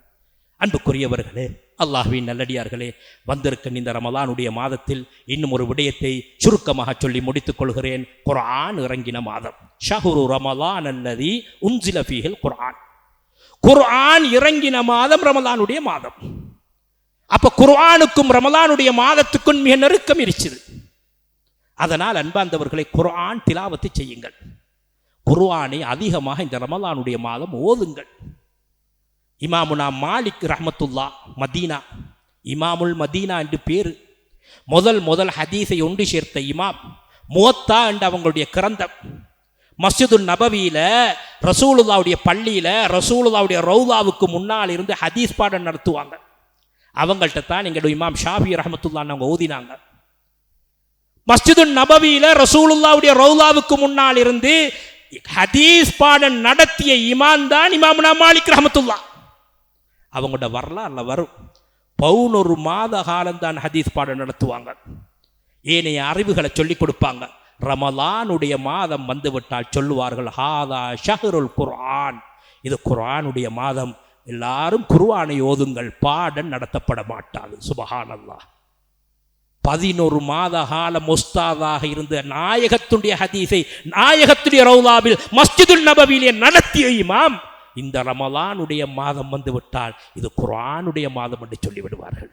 அன்புக்குரியவர்களே, அல்லாஹ்வின் நல்லடியார்களே, வந்திருக்க இந்த ரமலானுடைய மாதத்தில் இன்னும் ஒரு விடயத்தை சுருக்கமாக சொல்லி முடித்துக் கொள்கிறேன். குர்ஆன் இறங்கின மாதம். ஷஹ்ரு ரமலான் அல்லதி உன்சில ஃபீஹில் குர்ஆன். குர்ஆன் இறங்கின மாதம் ரமலானுடைய மாதம். அப்ப குர்ஆனுக்கும் ரமலானுடைய மாதத்துக்கும் மிக நெருக்கம் இருக்குது. அதனால் அன்பார்ந்தவர்களை குர்ஆன் திலாவத்தை செய்யுங்கள். குர்ஆனை அதிகமாக இந்த ரமலானுடைய மாதம் ஓதுங்கள். இமாமுனா மாலிக் ரஹ்மத்துல்லா மதீனா, இமாமுல் மதீனா என்று பேரு. முதல் ஹதீஸை ஒன்று சேர்த்த இமாம். முவத்தா என்று அவங்களுடைய கிரந்தம். மஸ்ஜிதுல் நபவியில ரசூலுல்லாவுடைய பள்ளியில ரசூலுல்லாவுடைய ரௌதாவுக்கு முன்னால் இருந்து ஹதீஸ் பாடம் நடத்துவாங்க. அவங்கள்ட்ட தான் எங்களுடைய இமாம் ஷாஃபி ரஹ்மத்துல்லாஹ் அவங்க ஓதினாங்க. மஸ்ஜிதுல் நபவியில ரசூலுல்லாவுடைய ரௌதாவுக்கு முன்னால் இருந்து ஹதீஸ் பாடம் நடத்திய இமாம் தான் இமாமுனா மாலிக் ரஹ்மத்துல்லாஹ். அவங்களோட வரலாறுல வரும். 11 மாத காலம்தான் ஹதீஸ் பாடம் நடத்துவாங்க. ஏனைய அறிவுகளை சொல்லிக் கொடுப்பாங்க. ரமலானுடைய மாதம் வந்துவிட்டால் சொல்லுவார்கள், ஹாதா ஷஹ்ருல் குர்ஆன், இது குர்ஆனுடைய மாதம், எல்லாரும் குர்ஆனை ஓதுங்கள், பாடம் நடத்தப்பட மாட்டாது. சுபஹானல்லாஹ். 11 மாத காலம் உஸ்தாதாக இருந்த நாயகத்துடைய ஹதீஸை நாயகத்துடைய ரௌலாவில் மஸ்ஜிதுல் நபவியிலே நடத்திய இமாம் இந்த ரமலானுடைய மாதம் வந்துவிட்டால் இது குர்ஆனுடைய மாதம் என்று சொல்லிவிடுவார்கள்.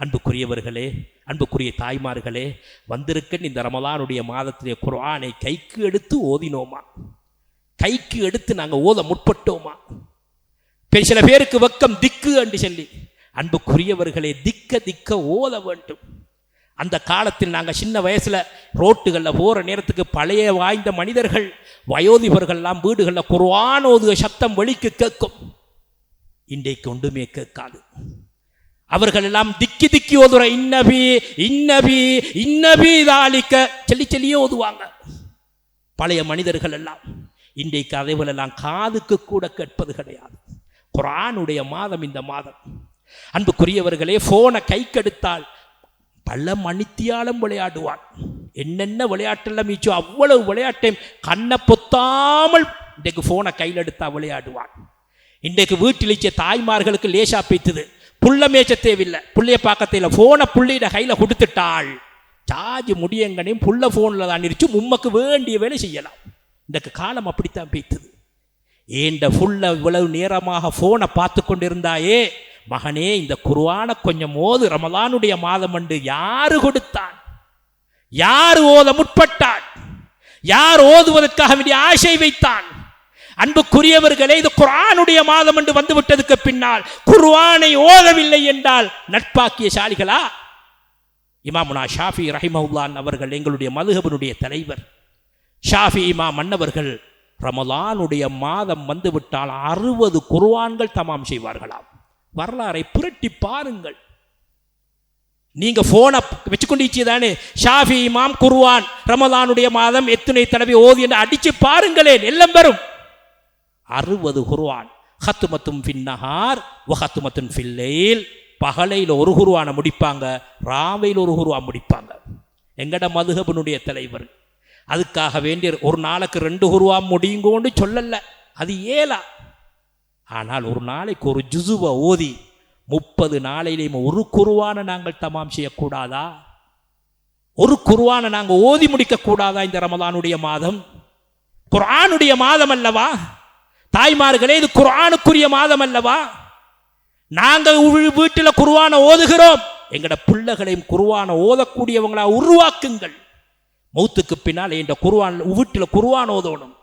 அன்புக்குரியவர்களே, அன்புக்குரிய தாய்மார்களே, வந்திருக்க இந்த ரமலானுடைய மாதத்திலே குர்ஆனை கைக்கு எடுத்து ஓதினோமா? கைக்கு எடுத்து நாங்கள் ஓத முற்பட்டோமா? சில பேருக்கு வெக்கம் திக்கு என்று சொல்லி. அன்புக்குரியவர்களே, திக்க ஓத வேண்டும். அந்த காலத்தில் நாங்கள் சின்ன வயசுல ரோட்டுகளில் போற நேரத்துக்கு பழைய வாய்ந்த மனிதர்கள் வயோதிபர்கள்லாம் வீடுகளில் குர்ஆன் ஓதுக சத்தம் வெளிக்கு கேட்கும். இன்றைக்கு ஒன்றுமே கேட்காது. அவர்கள் எல்லாம் திக்கி ஓதுற இன்னபி இன்னபி இன்னபி தாலிக்க சொல்லியே ஓதுவாங்க பழைய மனிதர்கள் எல்லாம். இன்றைக்கு அதேபோல எல்லாம் காதுக்கு கூட கேட்பது கிடையாது. குர்ஆனுடைய மாதம் இந்த மாதம். அன்புக்குரியவர்களே, போனை கைக்கெடுத்தால் பல மணித்தியாலம் விளையாடுவான். என்னென்ன விளையாட்டெல்லாம் மீச்சோ அவ்வளவு விளையாட்டையும் கண்ணை பொத்தாமல் இன்றைக்கு போனை கையில் எடுத்தா விளையாடுவான். இன்றைக்கு வீட்டில் தாய்மார்களுக்கு லேசா பேத்துது. புள்ள மேய்ச்ச தேவையில்லை, புள்ளைய பார்க்கத்தையில் போனை புள்ளையிட கையில் கொடுத்துட்டாள். சார்ஜ் முடியங்கனையும் புள்ள போனில் தான் இருச்சு, உம்மக்கு வேண்டிய வேலை செய்யலாம். இன்றைக்கு காலம் அப்படித்தான் பேத்துது. ஏண்ட புள்ள இவ்வளவு நேரமாக போனை பார்த்து கொண்டிருந்தாயே மகனே, இந்த குர்ஆனை கொஞ்சம் ஓது, ரமலானுடைய மாதம் என்று யாரு கொடுத்தான்? யார் ஓத முற்பட்டான்? யார் ஓதுவதற்காக வேண்டிய ஆசை வைத்தான்? அன்புக்குரியவர்களே, இது குர்ஆனுடைய மாதம் என்று வந்துவிட்டதுக்கு பின்னால் குர்ஆனை ஓதவில்லை என்றால் நட்பாக்கியசாலிகளா? இமாமுனா ஷாஃபி ரஹிமஹுல்லாஹ் அவர்கள், எங்களுடைய மதுஹபினுடைய தலைவர் ஷாஃபி இமாம் அன்னவர்கள், ரமலானுடைய மாதம் வந்துவிட்டால் 60 குர்ஆன்கள் தமாம் செய்வார்களாம். வரலாறை புரட்டி பாருங்கள். நீங்க போனை வச்சுக்கொண்டு தானே ஷாஃபி இமாம் குர்ஆன் ரமலானுடைய மாதம் எத்தனை தடவை ஓதி என்று அடிச்சு பாருங்களேன், எல்லாம் வரும். 60 குர்ஆன். ஹத்துமத்தும் ஃபின்னஹார் வ ஹத்துமத்துன் ஃபில்லைல். பகலையில் ஒரு குர்ஆனை முடிப்பாங்க, ராவையில் ஒரு குர்ஆன் முடிப்பாங்க. எங்கட மதுஹபினுடைய தலைவர் அதுக்காக வேண்டிய ஒரு நாளைக்கு 2 குர்ஆன் முடியுங்கோன்னு சொல்லல, அது ஏலா. ஆனால் ஒரு நாளைக்கு ஒரு ஜுசுவை ஓதி 30 நாளையிலேயும் ஒரு குர்ஆனை நாங்கள் தமாம் செய்யக்கூடாதா? ஒரு குர்ஆனை நாங்கள் ஓதி முடிக்க கூடாதா? இந்த ரமலானுடைய மாதம் குர்ஆனுடைய மாதம் அல்லவா? தாய்மார்களே, இது குர்ஆனுக்குரிய மாதம் அல்லவா? நாங்கள் வீட்டில் குர்ஆனை ஓதுகிறோம், எங்கட பிள்ளைகளையும் குர்ஆனை ஓதக்கூடியவங்களா உருவாக்குங்கள். மௌத்துக்கு பின்னால் என்ற குர்ஆன் வீட்டில் குர்ஆன் ஓதணும்.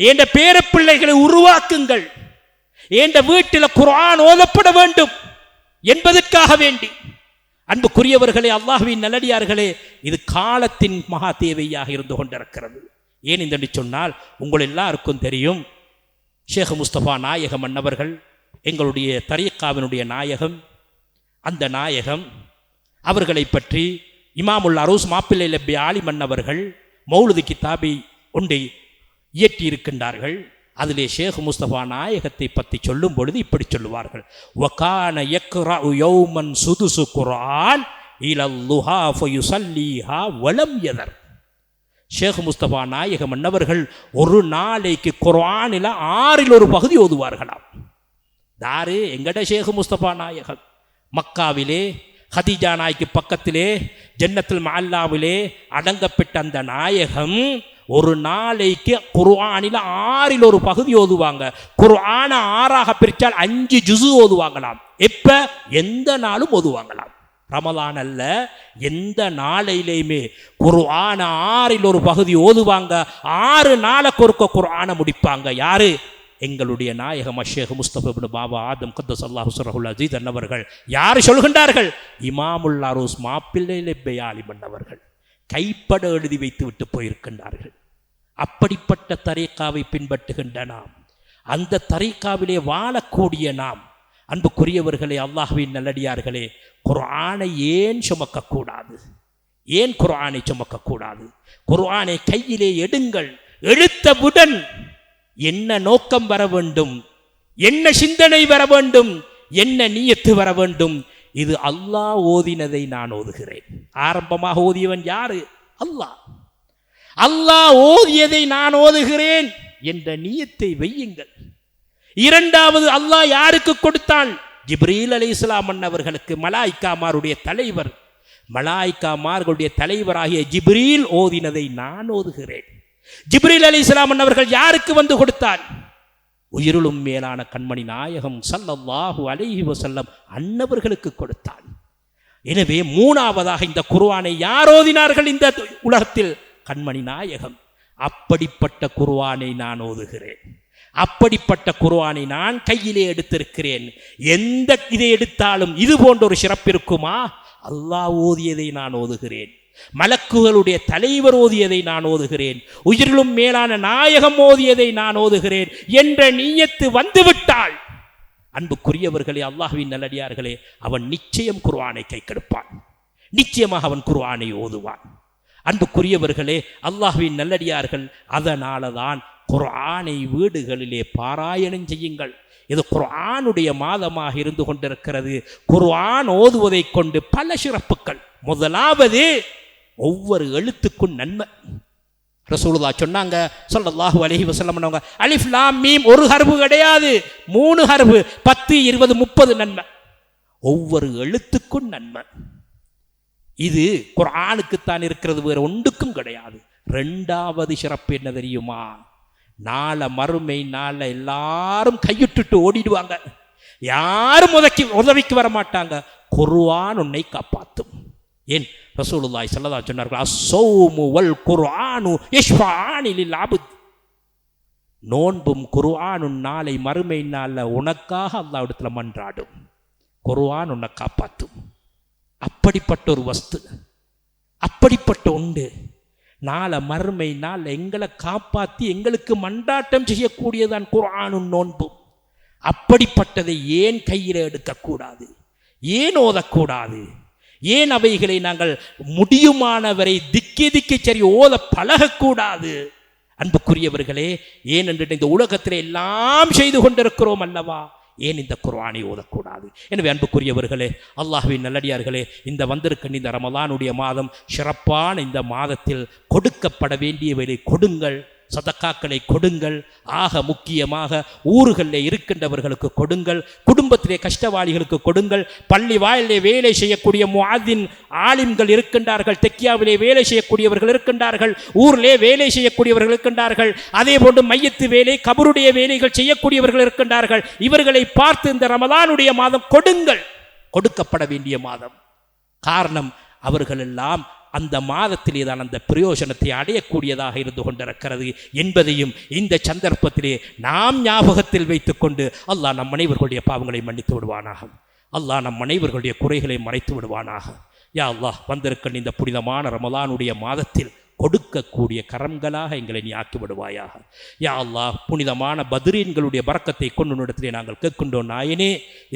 என்ற பேர பிள்ளைகளை உருவாக்குங்கள். என்ற வீட்டில் குர்ஆன் ஓதப்பட வேண்டும் என்பதற்காக வேண்டி அன்புக்குரியவர்களே, அல்லாஹ்வின் நல்லடியார்களே, இது காலத்தின் மகா தேவையாக இருந்து கொண்டிருக்கிறது. ஏன் என்று சொன்னால், உங்கள் எல்லாருக்கும் தெரியும், ஷேக் முஸ்தபா நாயகம் அன்னவர்கள் எங்களுடைய தரீக்காவினுடைய நாயகம். அந்த நாயகம் அவர்களை பற்றி இமாமுல் அரூஸ் மாப்பிள்ளை லப்பி ஆலிம் அன்னவர்கள் மௌலுது கிதாபை ஒன்றை இயற்றியிருக்கின்றார்கள். அதிலே ஷேக் முஸ்தபா நாயகத்தை பற்றி சொல்லும் பொழுது இப்படி சொல்லுவார்கள்: வகான யக்ரஉ யௌமன் சுதுசு குர்ஆன் இலல்லுஹா ஃபயுஸல்லிஹா வலம் யதர். ஷேக் முஸ்தபா நாயகம் அன்னவர்கள் ஒரு நாளைக்கு குர்ஆனில் 1/6 பகுதி ஓதுவார்களாம். தாரு எங்கட ஷேக் முஸ்தபா நாயகம் மக்காவிலே ஹதீஜா நாய்க்கு பக்கத்திலே ஜன்னத்துல் மஅல்லாவிலே அடங்கப்பட்ட அந்த நாயகம் ஒரு நாளைக்கு குர்ஆனில் 1/6 பகுதி ஓதுவாங்க. குர்ஆனை 6ஆக பிரித்தால் 5 ஜுஸு ஓதுவாங்களாம். எப்ப? எந்த நாளும் ஓதுவாங்களாம். ரமலான் அல்ல, எந்த நாளையிலையுமே குர்ஆனை 1/6 பகுதி ஓதுவாங்க. 6 நாளைக்கு ஒருக்க குர்ஆனை முடிப்பாங்க. யாரு? எங்களுடைய நாயகம் ஷேக் முஸ்தபா இப்னு பாபா ஆதம் கத்தஸல்லாஹு ஸர்ரஹுல் அஸீஸ் அன்னவர்கள். யார் சொல்கின்றார்கள்? இமாமுல் அரூஸ் மாப்பிள்ளை லப்பி ஆலிம் அன்னவர்கள் கைப்பட எழுதி வைத்து விட்டு போயிருக்கின்றார்கள். அப்படிப்பட்ட தரீக்காவை பின்பற்றுகின்ற நாம், அந்த தரீக்காவிலே வாழக்கூடிய நாம், அன்புக்குரியவர்களே, அல்லாஹ்வின் நல்லடியார்களே, குர்ஆனை ஏன் சுமக்கக்கூடாது? ஏன் குர்ஆனை சுமக்கக்கூடாது? குர்ஆனை கையிலே எடுங்கள். எடுத்தவுடன் என்ன நோக்கம் வர வேண்டும், என்ன சிந்தனை வர வேண்டும், என்ன நியத்து வர வேண்டும்? இது அல்லாஹ் ஓதினதை நான் ஓதுகிறேன். ஆரம்பமாக ஓதியவன் யாரு? அல்லாஹ். அல்லாஹ் ஓதியதை நான் ஓதுகிறேன் என்ற நியத்தை வையுங்கள். இரண்டாவது, அல்லாஹ் யாருக்கு கொடுத்தான்? ஜிப்ரீல் அலைஹிஸ்ஸலாம் அன்னவர்களுக்கு, மலாயிக்காமாருடைய தலைவர். மலாயிக்காமார்களுடைய தலைவராகிய ஜிப்ரீல் ஓதினதை நான் ஓதுகிறேன். ஜிப்ரீல் அலைஹிஸ்ஸலாம் அன்னவர்கள் யாருக்கு வந்து கொடுத்தார்? உயிருளும் மேலான கண்மணி நாயகம் ஸல்லல்லாஹு அலைஹி வஸல்லம் அன்னவர்களுக்கு கொடுத்தான். எனவே மூணாவதாக இந்த குர்ஆனை யார் ஓதினார்கள் இந்த உலகத்தில்? கண்மணி நாயகம். அப்படிப்பட்ட குர்ஆனை நான் ஓதுகிறேன். அப்படிப்பட்ட குர்ஆனை நான் கையிலே எடுத்திருக்கிறேன். எந்த இதை எடுத்தாலும் இது போன்ற ஒரு சிறப்பு இருக்குமா? அல்லாஹ் ஓதியதை நான் ஓதுகிறேன். மலக்குகளுடைய தலைவர் ஓதியதை நான் ஓதுகிறேன். உயிரிலும் மேலான நாயகம் ஓதியதை நான் ஓதுகிறேன் என்ற நியத்து வந்துவிட்டால், அன்புக்குரியவர்களே, அல்லாஹ்வின் நல்லடியார்களே, அவன் நிச்சயம் குர்ஆனை கை கெடுப்பான். நிச்சயமாக அவன் குர்ஆனை ஓதுவான். அன்புக்குரியவர்களே, அல்லாஹ்வின் நல்லடியார்கள், அதனால தான் குர்ஆனை வீடுகளிலே பாராயணம் செய்யுங்கள். இது குர்ஆனுடைய மாதமாக இருந்து கொண்டிருக்கிறது. குர்ஆன் ஓதுவதை கொண்டு பல சிறப்புகள். முதலாவது, ஒவ்வொரு எழுத்துக்கும் நன்மை. ரசூலுல்லாஹ் சொன்னாங்க ஸல்லல்லாஹு அலைஹி வஸல்லம், அலிஃப் லாம் மீம் ஒரு ஹர்ஃபு கிடையாது, 3 ஹர்ஃபு, 10 20 30 நன்மை. ஒவ்வொரு எழுத்துக்கும் நன்மை. இது குர்ஆனுக்குத்தான் இருக்கிறது, வேறு ஒன்றுக்கும் கிடையாது. ரெண்டாவது சிறப்பு என்ன தெரியுமா? நாளை மறுமை நாள எல்லாரும் கையிட்டுட்டு ஓடிடுவாங்க. யாரும் உதவிக்கு வர மாட்டாங்க. குர்ஆன் உன்னை காப்பாற்றும். ஏன்? ரசூலுல்லாஹி ஸல்லல்லாஹு சொன்னார்கள், அஸ்ஸௌமு வல் குர்ஆனு யஷ்ஃபஆனி லில் அப்த். நோன்பும் குர்ஆனும் நாளை மறுமை நாளில் உனக்காக அல்லாஹ்விடத்துல மன்றாடும். குர்ஆன் உன்னை காப்பாற்றும். அப்படிப்பட்ட ஒரு வஸ்து, அப்படிப்பட்ட உண்டு. நாளை மறுமை நாள் எங்களை காப்பாற்றி எங்களுக்கு மன்றாட்டம் செய்யக்கூடியதான் குர்ஆனும் நோன்பும். அப்படிப்பட்டதை ஏன் கையில் எடுக்கக்கூடாது? ஏன் ஓதக்கூடாது? ஏன் அவைகளை நாங்கள் முடியுமானவரை திக்கி சரி ஓத பழகக்கூடாது? அன்புக்குரியவர்களே, ஏன் என்று இந்த உலகத்தில் எல்லாம் செய்து கொண்டிருக்கிறோம் அல்லவா? ஏன் இந்த குர்ஆனை ஓதக்கூடாது? எனவே அன்புக்குரியவர்களே, அல்லாஹ்வின் நல்லடியார்களே, இந்த வந்திருக்கின்ற இந்த ரமலானுடைய மாதம் சிறப்பான இந்த மாதத்தில் கொடுக்கப்பட வேண்டியவரை கொடுங்கள். சதக்காக்களை கொடுங்கள். ஆக முக்கியமாக ஊர்களில் இருக்கின்றவர்களுக்கு கொடுங்கள். குடும்பத்திலே கஷ்டவாளிகளுக்கு கொடுங்கள். பள்ளி வாயிலே வேலை செய்யக்கூடிய முஅத்தின் ஆலிம்கள் இருக்கின்றார்கள். தெக்கியாவிலே வேலை செய்யக்கூடியவர்கள் இருக்கின்றார்கள். ஊரிலே வேலை செய்யக்கூடியவர்கள் இருக்கின்றார்கள். அதே போன்று மையத்து வேலை, கபருடைய வேலைகள் செய்யக்கூடியவர்கள் இருக்கின்றார்கள். இவர்களை பார்த்து இந்த ரமலானுடைய மாதம் கொடுங்கள். கொடுக்கப்பட வேண்டிய மாதம். காரணம், அவர்கள் எல்லாம் அந்த மாதத்திலே தான் அந்த பிரயோஜனத்தை அடையக்கூடியதாக இருந்து கொண்டிருக்கிறது என்பதையும் இந்த சந்தர்ப்பத்திலே நாம் ஞாபகத்தில் வைத்துக்கொண்டு அல்லாஹ் நம் அனைவர்களுடைய பாவங்களை மன்னித்து விடுவானாக. அல்லாஹ் நம் அனைவர்களுடைய குறைகளை மறைத்து விடுவானாக. யா அல்லாஹ், வந்திருக்கின்ற இந்த புனிதமான ரமலானுடைய மாதத்தில் கொடுக்கக்கூடிய கரங்களாக எங்களை நீ ஆக்கி விடுவாயாக. யா அல்லாஹ், புனிதமான பத்ரீன்களுடைய பரக்கத்தை கொண்டு இடத்திலே நாங்கள் கேட்கின்றோம் நாயனே.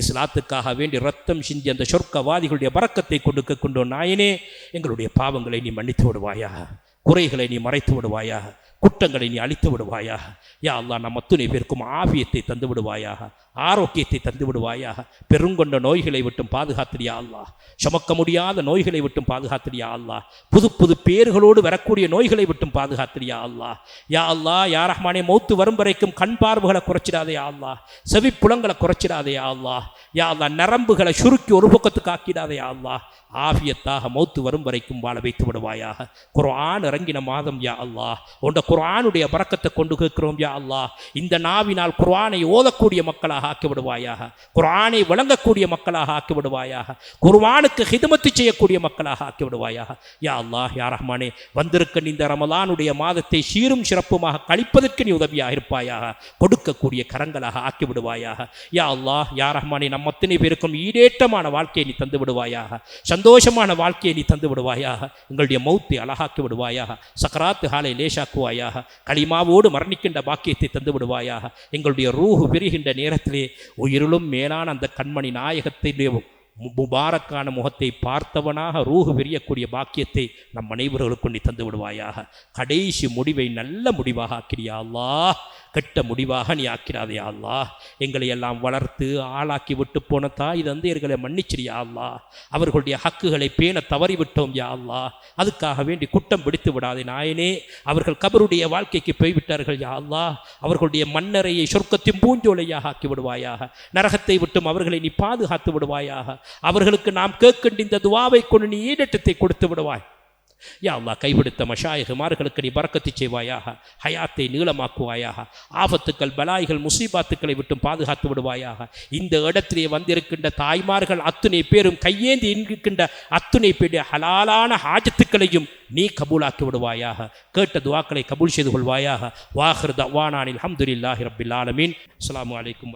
இஸ்லாத்துக்காக வேண்டி ரத்தம் சிந்தி அந்த சொர்க்கவாதிகளுடைய பரக்கத்தை கொண்டு கேட்கின்றோம் நாயனே. எங்களுடைய பாவங்களை நீ மன்னித்து விடுவாயாக. குறைகளை நீ மறைத்து விடுவாயாக. குற்றங்களை நீ அழித்து விடுவாயாக. யா அல்லாஹ், நம் அத்துணை பேருக்கும் ஆபியத்தை தந்து விடுவாயாக. ஆரோக்கியத்தை தந்து விடுவாயாக. பெருங்கொண்ட நோய்களை விட்டும் பாதுகாத்திரியா அல்லாஹ். சுமக்க முடியாத நோய்களை விட்டும் பாதுகாத்திரியா அல்லாஹ். புது புது பேர்களோடு வரக்கூடிய நோய்களை விட்டும் பாதுகாத்திரியா அல்லாஹ். யா அல்லாஹ், யா ரஹ்மானே, மௌத்து வரும் வரைக்கும் கண் பார்வைகளை குறைச்சிடாதே யா அல்லாஹ். செவிப்புலங்களை குறைச்சிடாதே யா அல்லாஹ். யா அல்லாஹ், நரம்புகளை சுருக்கி ஒரு பக்கத்துக்கு ஆக்கிடாதே யா அல்லாஹ். ஆஃபியத்தாக மௌத்து வரும் வரைக்கும் வாழ வைத்து விடுவாயாக. குர்ஆன் இறங்கின மாதம் யா அல்லாஹ். உண்ட குர்ஆனுடைய பரக்கத்தை கொண்டு கேட்கிறோம் யா அல்லாஹ். இந்த நாவினால் குர்ஆனை ஓதக்கூடிய மக்களாக ஆக்கி விடுவாயாக. குர்ஆனை வழங்கக்கூடிய மக்களாக ஆக்கி விடுவாயாக. குர்ஆனுக்கு ஹிதமத்து செய்யக்கூடிய மக்களாக ஆக்கி விடுவாயாக. யா அல்லாஹ், யா ரஹ்மானே, வந்திருக்க இந்த ரமலானுடைய மாதத்தை சீரும் சிறப்புமாக கழிப்பதற்கு நீ உதவியாக இருப்பாயாக. கொடுக்கக்கூடிய கரங்களாக ஆக்கி விடுவாயாக. யா அல்லாஹ், யா ரஹ்மானே, நம்ம அத்தனை பேருக்கும் ஈடேற்றமான வாழ்க்கையை நீ தந்து விடுவாயாக. சந்தோஷமான வாழ்க்கையை நீ தந்து விடுவாயாக. எங்களுடைய மௌத்தை அழகாக்கி விடுவாயாக. சக்கராத்து ஹாலை லேசாக்குவாயாக. களிமாவோடு மரணிக்கின்ற பாக்கியத்தை தந்து விடுவாயாக. எங்களுடைய ரூஹு விரிகின்ற நேரத்திலே உயிரிலும் மேலான அந்த கண்மணி நாயகத்திலே முபாரக்கான முகத்தை பார்த்தவனாக ரூஹு விரியக்கூடிய பாக்கியத்தை நம் அனைவர்களுக்கு நீ தந்து விடுவாயாக. கடைசி முடிவை நல்ல முடிவாக ஆக்கிறியா அல்லாஹ். கெட்ட முடிவாக நீ ஆக்கிறாதே அல்லாஹ். எங்களை எல்லாம் வளர்த்து ஆளாக்கி விட்டு போன தாய் தந்தையர்களை மன்னிச்சிரியா அல்லாஹ். அவர்களுடைய ஹக்குகளை பேண தவறிவிட்டோம் யா அல்லாஹ். அதுக்காக வேண்டி குற்றம் பிடித்து விடாதே நாயனே. அவர்கள் கபருடைய வாழ்க்கைக்கு போய்விட்டார்கள் யா அல்லாஹ். அவர்களுடைய மண்ணறையை சொர்க்கத்தின் பூஞ்சோலையாக ஆக்கி விடுவாயாக. நரகத்தை விட்டும் அவர்களை நீ பாதுகாத்து விடுவாயாக. அவர்களுக்கு நாம் கேட்கின்ற இந்த துவாவை கொண்டு நீ ஈடேற்றத்தை கொடுத்து விடுவாய் யா அல்லாஹ். கைவிடுத்த மஷாயிகுமார்களுக்கு நீ பரக்கத்து செய்வாயாக. ஹயாத்தை நீளமாக்குவாயாக. ஆபத்துக்கள், பலாய்கள், முசீபாத்துக்களை விட்டும் பாதுகாத்து விடுவாயாக. இந்த இடத்திலே வந்திருக்கின்ற தாய்மார்கள் அத்துணை பேரும் கையேந்தி இருக்கின்ற அத்துணை பேருடைய ஹலாலான ஹாஜத்துக்களையும் நீ கபூலாக்கி விடுவாயாக. கேட்ட துவாக்களை கபூல் செய்து கொள்வாயாக. வாஹிர் தவானானில் அல்ஹம்துலில்லாஹி ரப்பில் ஆலமீன். அஸ்ஸலாமு அலைக்கும்.